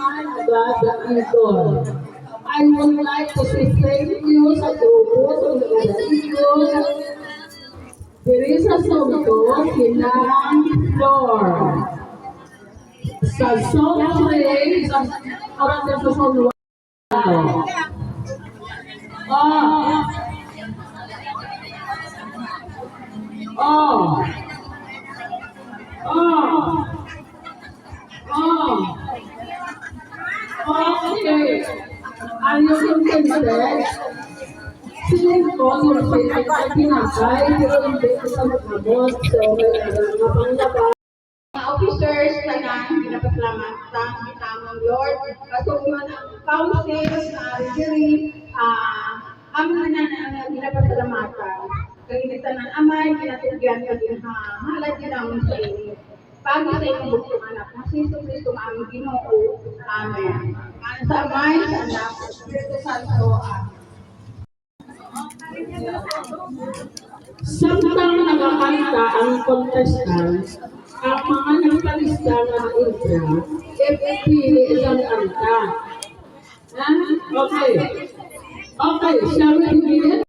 Agada Igor. I would like to say thank you sa grupo sa Agada Igor. Teresa Soto, Kilang Flor. Sa Sotre, sa orang sa Sonuano. Okay. Are you contented? Sino po yung pinakay, yung sa magkamot, so napanglaban. Mga officers na pinapasalamat sa itamang Lord. Kasuman ang council, jury, amin na pinapasalamatan. Kaginitan ng amay, kinatugyan ka din halad din namin sa inyo. Pagi sa inyong buktong anak, na Kristo aming Ginoo. Amen. Ang sa amay, sa anak, Espiritu Santo. Samtang nakakanta ang contestants, ang mga nagtalista na infra, pipili isang kanta. Okay. Okay, shall we begin?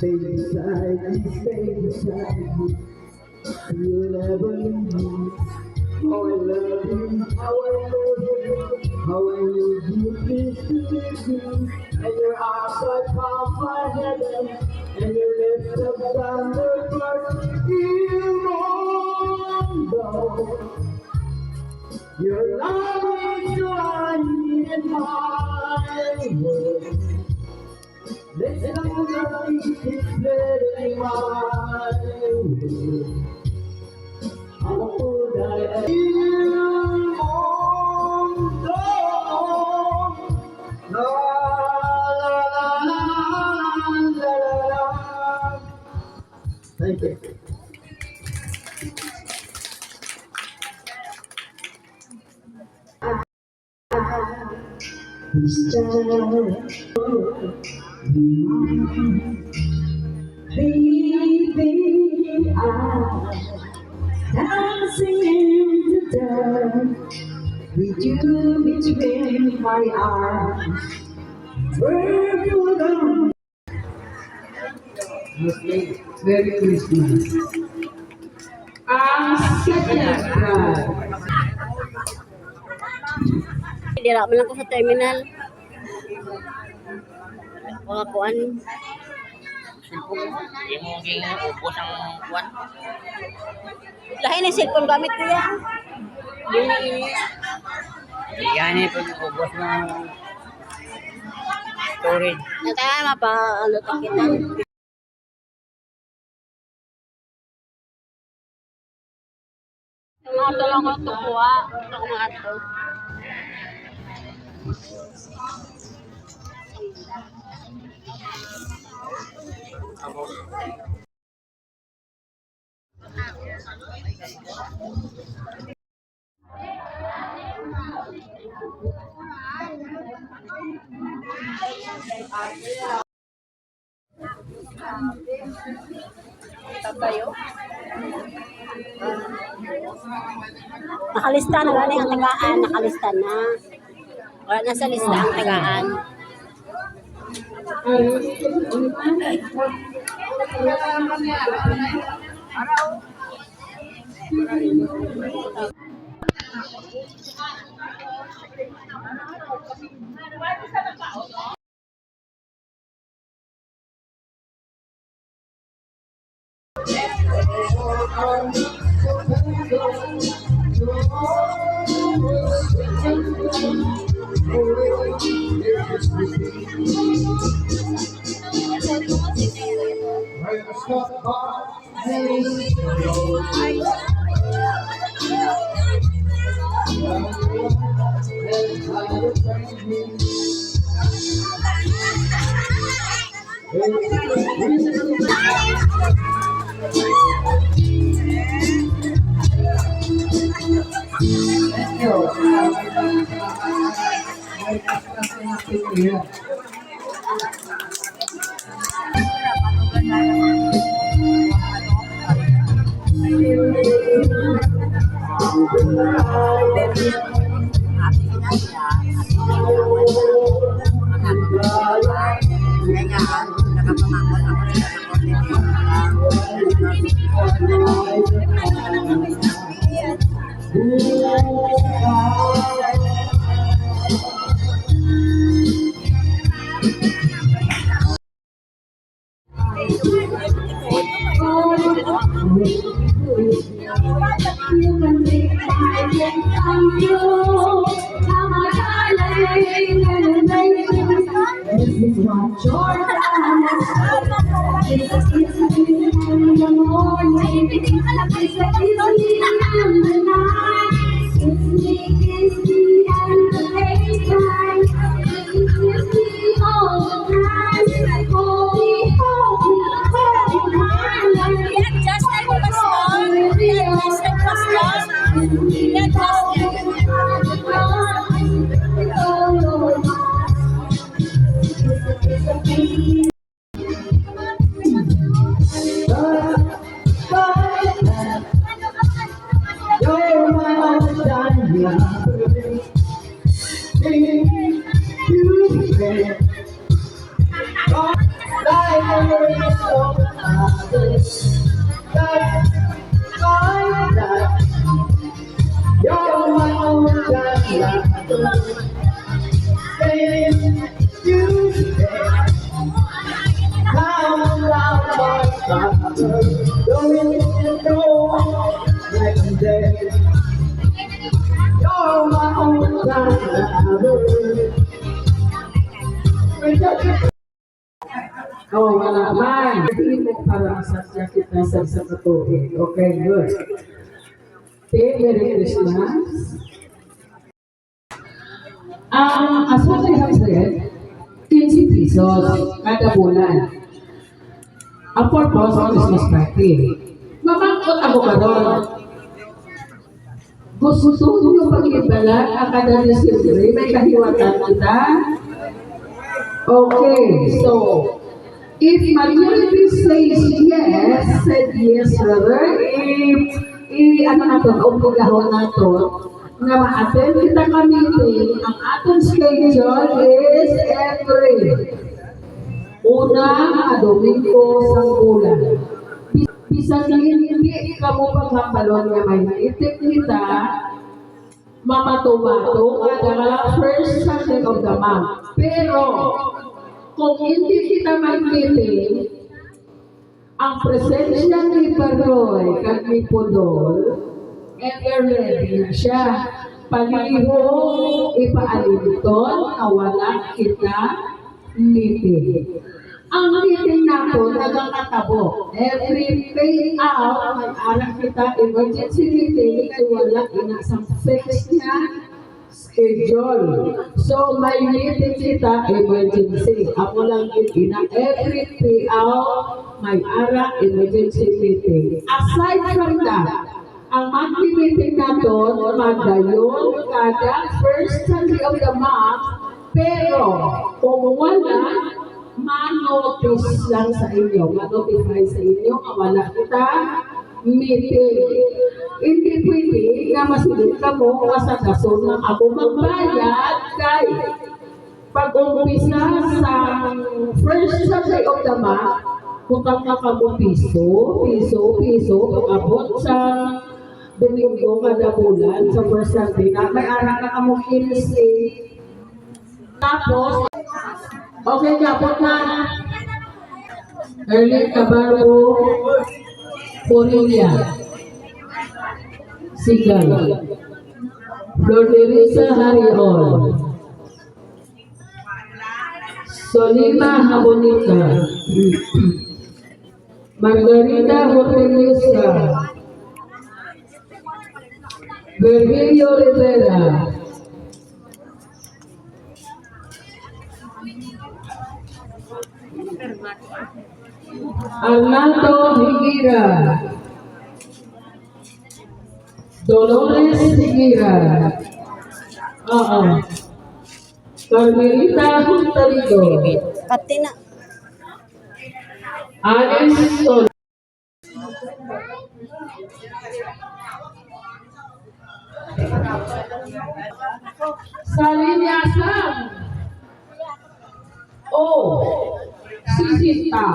Stay beside me, stay beside me. You'll never leave me. How I love you, how I love you, how I need you, please forgive me. And your arms are palm my heaven, and your lips of thunderbirds. You know your love is what I need in my world. This love is spreading my world. Thank you. Baby, dancing in the dark with you between my arms. Where you go? Okay, Merry Christmas. Second card. Dira man lang ko sa terminal. Mga kuan. Hindi mo ubos ang kuwan. Lahi na cellphone gamit ko yan. Yan eh, pag ubos ng storage. Nataya mapa-ano pa kita. Mga tulong ko kuha. Ako mga ito. Tabayo. Nakalista na gani ang tagaan, nakalista na. Wala na sa lista ang tagaan. Kaya nakapamangkot ako rin sa You're my own diamond. You can you're my own diamond. You can come around my father. Don't you know like day. You're my own diamond. Oh, wala man. Hindi mo parang sa kita sa katuhin. Okay, good. Okay, Merry Christmas. As what I have said, 15 pesos kada bulan. Ang purpose of Christmas party. Mamangkot ako ka doon. Gusto nyo pag-ibala ang kada December, may kahiwatan kita. Okay, so, if majority says yes, said yes, brother, ano na ito, obligahon na ito, na ma-attend kita ka meeting, ang atong schedule is every unang Domingo sa bulan. Bisan hindi ka mo paghambalon nga may naitik kita, mamatubato kada first Sunday of the month. Pero, kung hindi kita mag-meeting, ang presensya ni Paroy kag ni Pudol, ever ready na siya. Pag-ihong ipaalinton na wala kita meeting. Ang meeting nato nagkakatabo. Every pay out, mag-anak kita emergency meeting ay wala inasang fixed na schedule. So, may meeting kita emergency. Ako lang yun every pay out, may ara emergency meeting. Aside from that, ang monthly meeting nato, magdayon kada first Sunday of the month, pero kung wala, ma-notice lang sa inyo, ma-notify sa inyo, wala kita meeting. Hindi pwede nga masilip ka mo kasagason ng ako magbayad kay pag-umpisa sa first Sunday of the month, kutang na ka mo piso, pag-abot sa Domingo kada bulan sa first Sunday na may anak na ka mo tapos, okay, kapot na. Early Cabarro, Porilia, Sigal, Florderisa Hariol, Solima Habonica, Margarita Horteniosa, Virgilio Rivera, Arnaldo Higuera, Dolores Higuera, Carmelita Juntalido, Pati na. Alice Sol, Salinyasan, Sita.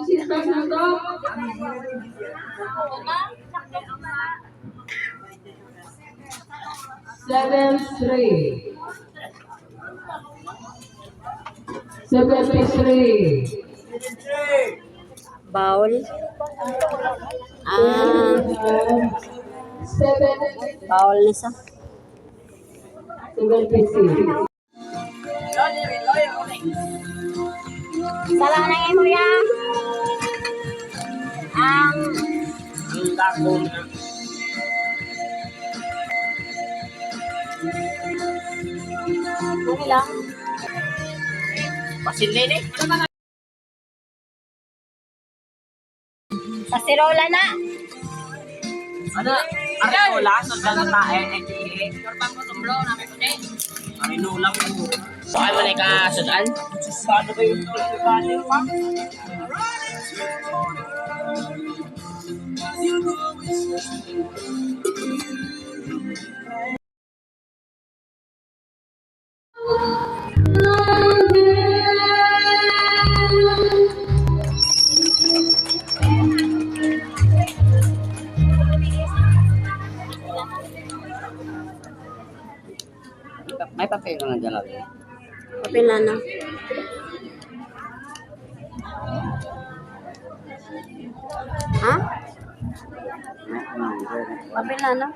Sita na to. 73. 73. Bowl. Seven. Bowl nisa. 76. Salang na mo ya. Ang dako. ano lang? Pasilin eh. Sa sirola na. Ano? Ari wala sa dalan na eh. Korban ko tumblo na may kundi. Ari nulang ko. Bakit mo na ka sudan? Paano ba yung pagkakali pa? May papel na dyan natin. Papel na na. Ha? Papel na na.